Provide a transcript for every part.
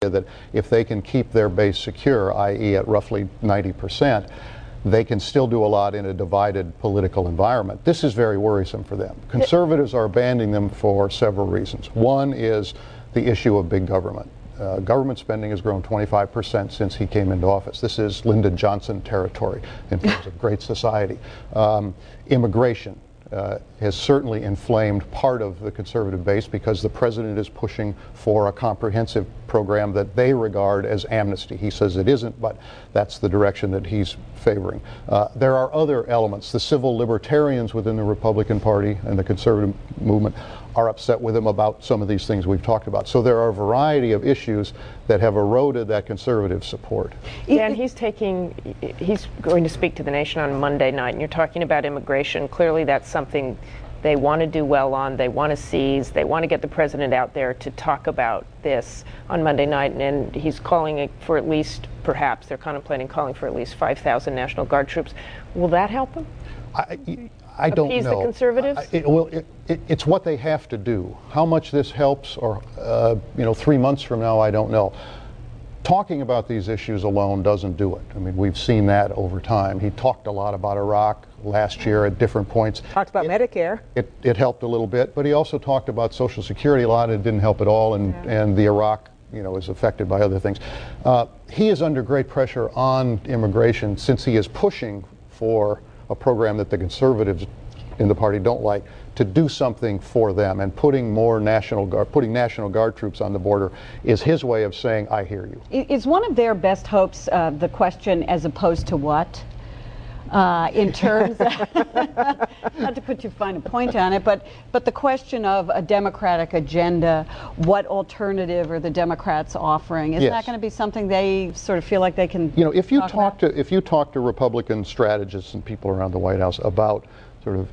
that if they can keep their base secure, i.e. at roughly 90%, they can still do a lot in a divided political environment. This is very worrisome for them. Conservatives are abandoning them for several reasons. One is the issue of big government. Government spending has grown 25% since he came into office. This is Lyndon Johnson territory in terms of great society. Immigration has certainly inflamed part of the conservative base because the president is pushing for a comprehensive program that they regard as amnesty. He says it isn't, but that's the direction that he's favoring. There are other elements. The civil libertarians within the Republican Party and the conservative movement are upset with him about some of these things we've talked about. So there are a variety of issues that have eroded that conservative support. Dan, he's going to speak to the nation on Monday night, and you're talking about immigration. Clearly that's something they want to do well on, they want to seize, they want to get the president out there to talk about this on Monday night, and he's calling it for at least, perhaps they're contemplating calling for at least 5,000 National Guard troops. Will that help them? I don't know. Appease the conservatives? It's what they have to do. How much this helps, or 3 months from now, I don't know. Talking about these issues alone doesn't do it. I mean, we've seen that over time. He talked a lot about Iraq last year at different points. Talked about Medicare. It helped a little bit, but he also talked about Social Security a lot. It didn't help at all, and the Iraq, is affected by other things. He is under great pressure on immigration since he is pushing for a program that the conservatives in the party don't like, to do something for them, and putting National Guard troops on the border is his way of saying, I hear you. Is one of their best hopes the question as opposed to what? In terms of, not to put too fine a point on it, but the question of a Democratic agenda, what alternative are the Democrats offering? Is that going to be something they sort of feel like they can if you talk to Republican strategists and people around the White House about sort of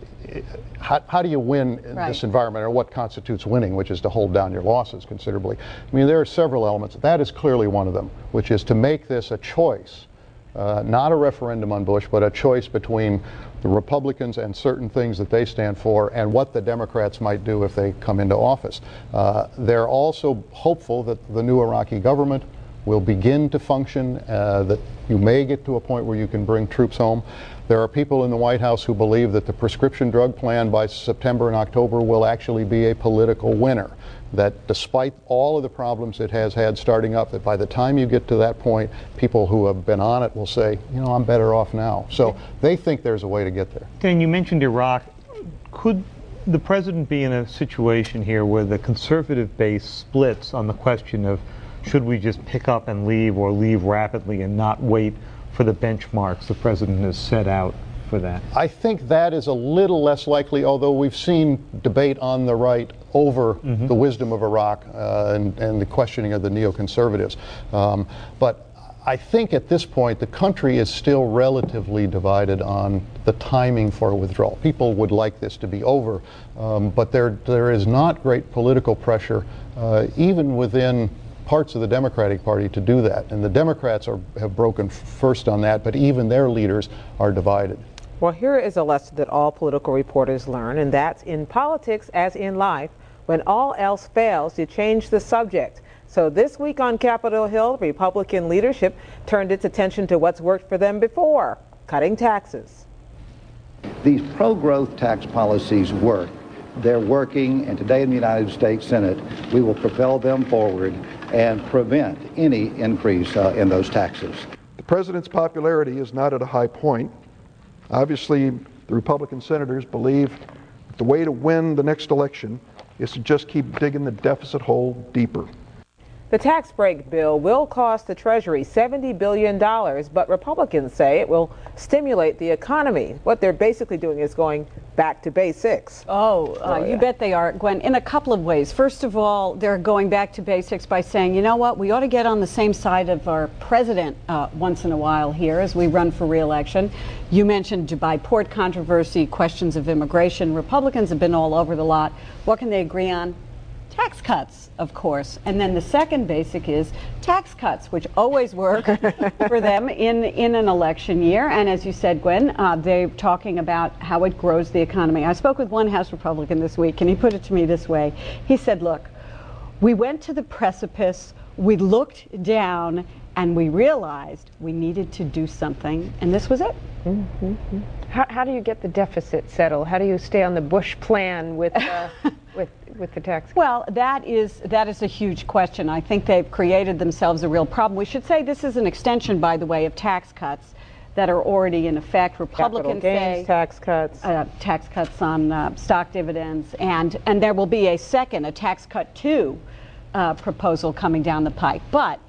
how do you win in this environment, or what constitutes winning, which is to hold down your losses considerably. I mean, there are several elements. That is clearly one of them, which is to make this a choice. Not a referendum on Bush, but a choice between the Republicans and certain things that they stand for and what the Democrats might do if they come into office. They're also hopeful that the new Iraqi government will begin to function, that you may get to a point where you can bring troops home. There are people in the White House who believe that the prescription drug plan by September and October will actually be a political winner. That despite all of the problems it has had starting up, that by the time you get to that point, people who have been on it will say, I'm better off now. So they think there's a way to get there. Dan, you mentioned Iraq. Could the president be in a situation here where the conservative base splits on the question of should we just pick up and leave, or leave rapidly and not wait for the benchmarks the president has set out for that? I think that is a little less likely, although we've seen debate on the right over the wisdom of Iraq and the questioning of the neoconservatives. But I think at this point the country is still relatively divided on the timing for withdrawal. People would like this to be over, but there is not great political pressure, even within parts of the Democratic Party, to do that. And the Democrats have broken first on that, but even their leaders are divided. Well, here is a lesson that all political reporters learn, and that's in politics as in life, when all else fails, you change the subject. So this week on Capitol Hill, Republican leadership turned its attention to what's worked for them before, cutting taxes. These pro-growth tax policies work. They're working, and today in the United States Senate, we will propel them forward and prevent any increase in those taxes. The president's popularity is not at a high point. Obviously, the Republican senators believe the way to win the next election is to just keep digging the deficit hole deeper. The tax break bill will cost the Treasury $70 billion, but Republicans say it will stimulate the economy. What they're basically doing is going back to basics. You bet they are, Gwen, in a couple of ways. First of all, they're going back to basics by saying, you know what, we ought to get on the same side of our president once in a while here as we run for re-election. You mentioned Dubai port controversy, questions of immigration. Republicans have been all over the lot. What can they agree on? Tax cuts, of course. And then the second basic is tax cuts, which always work for them in an election year. And as you said, Gwen, they're talking about how it grows the economy. I spoke with one House Republican this week, and he put it to me this way. He said, look, we went to the precipice we looked down and we realized we needed to do something, and this was it. Mm-hmm. How do you get the deficit settled? How do you stay on the Bush plan with the tax? Well, that is a huge question. I think they've created themselves a real problem. We should say this is an extension, by the way, of tax cuts that are already in effect. Republicans say tax cuts on stock dividends, and there will be a tax cut 2 proposal coming down the pike. But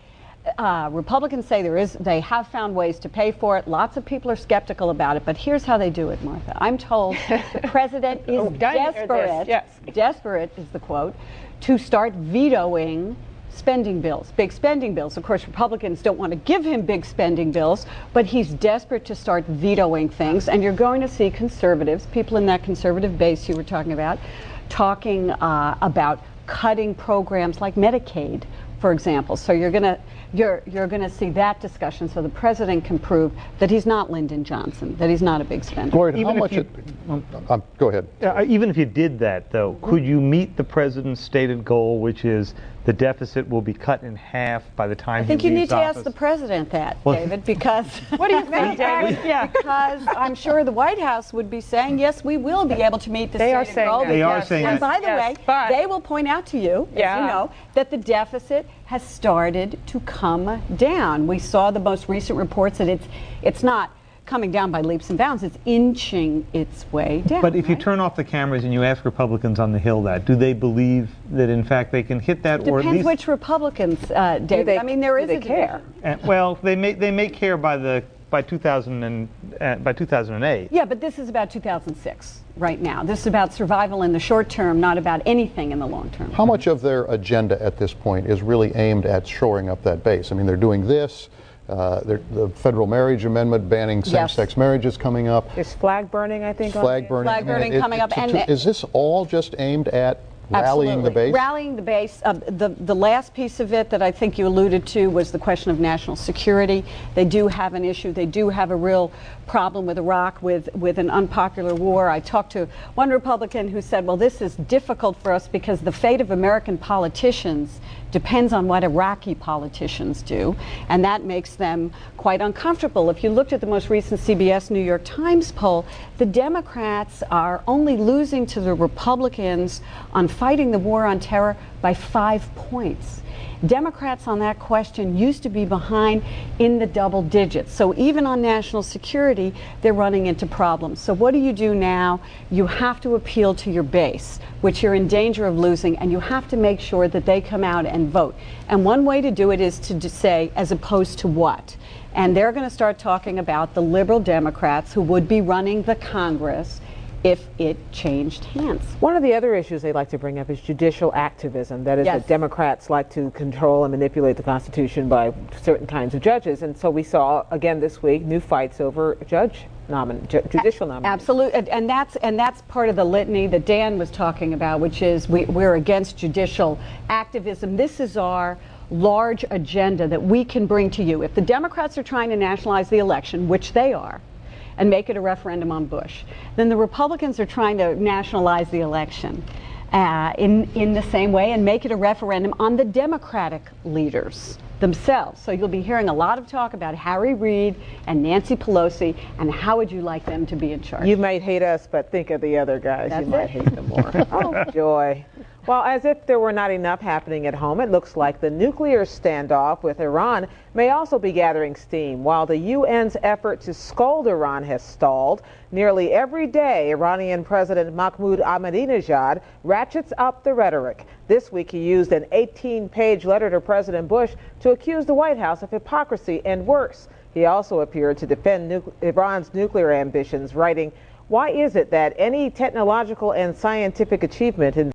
Republicans say they have found ways to pay for it. Lots of people are skeptical about it, but here's how they do it, Martha. I'm told the president is desperate, desperate is the quote, to start vetoing spending bills, big spending bills. Of course, Republicans don't want to give him big spending bills, but he's desperate to start vetoing things, and you're going to see conservatives, people in that conservative base you were talking about, talking about cutting programs like Medicaid, for example. So you're going to see that discussion, so the president can prove that he's not Lyndon Johnson, that he's not a big spender. Lloyd, how much? Go ahead. Even if you did that, though, could you meet the president's stated goal, which is the deficit will be cut in half by the time I think you need to ask the president that, David, because what do you think, David? Because I'm sure the White House would be saying, yes, we will be able to meet the stated goal. They are saying and that. by the way, they will point out to you, as you know, that the deficit has started to come down. We saw the most recent reports that it's not coming down by leaps and bounds, it's inching its way down. But if you turn off the cameras and you ask Republicans on the Hill that, do they believe that in fact they can hit that? Depends or at least which Republicans, David. I mean, there is a care. Well, they may care by 2008. Yeah, but this is about 2006 right now. This is about survival in the short term, not about anything in the long term. How much of their agenda at this point is really aimed at shoring up that base? I mean, they're doing this. The federal marriage amendment banning same-sex marriage is coming up. There's flag burning, I think. Flag burning coming up. Is this all just aimed at rallying the base? Rallying the base. The last piece of it that I think you alluded to was the question of national security. They do have an issue. They do have a real problem with Iraq, with an unpopular war. I talked to one Republican who said, well, this is difficult for us because the fate of American politicians depends on what Iraqi politicians do, and that makes them quite uncomfortable. If you looked at the most recent CBS New York Times poll, the Democrats are only losing to the Republicans on fighting the war on terror by 5 points. Democrats on that question used to be behind in the double digits. So even on national security, they're running into problems. So what do you do now? You have to appeal to your base, which you're in danger of losing, and you have to make sure that they come out and vote. And one way to do it is to say, as opposed to what? And they're going to start talking about the liberal Democrats who would be running the Congress if it changed hands. One of the other issues they like to bring up is judicial activism. That is, that Democrats like to control and manipulate the Constitution by certain kinds of judges. And so we saw, again this week, new fights over judicial nominees. Absolutely, and that's part of the litany that Dan was talking about, which is we're against judicial activism. This is our large agenda that we can bring to you. If the Democrats are trying to nationalize the election, which they are, and make it a referendum on Bush, then the Republicans are trying to nationalize the election in the same way and make it a referendum on the Democratic leaders themselves. So you'll be hearing a lot of talk about Harry Reid and Nancy Pelosi and how would you like them to be in charge. You might hate us, but think of the other guys. That's you might hate them more. Oh, joy. Well, as if there were not enough happening at home, it looks like the nuclear standoff with Iran may also be gathering steam. While the UN's effort to scold Iran has stalled, nearly every day Iranian President Mahmoud Ahmadinejad ratchets up the rhetoric. This week he used an 18-page letter to President Bush to accuse the White House of hypocrisy and worse. He also appeared to defend Iran's nuclear ambitions, writing, "Why is it that any technological and scientific achievement in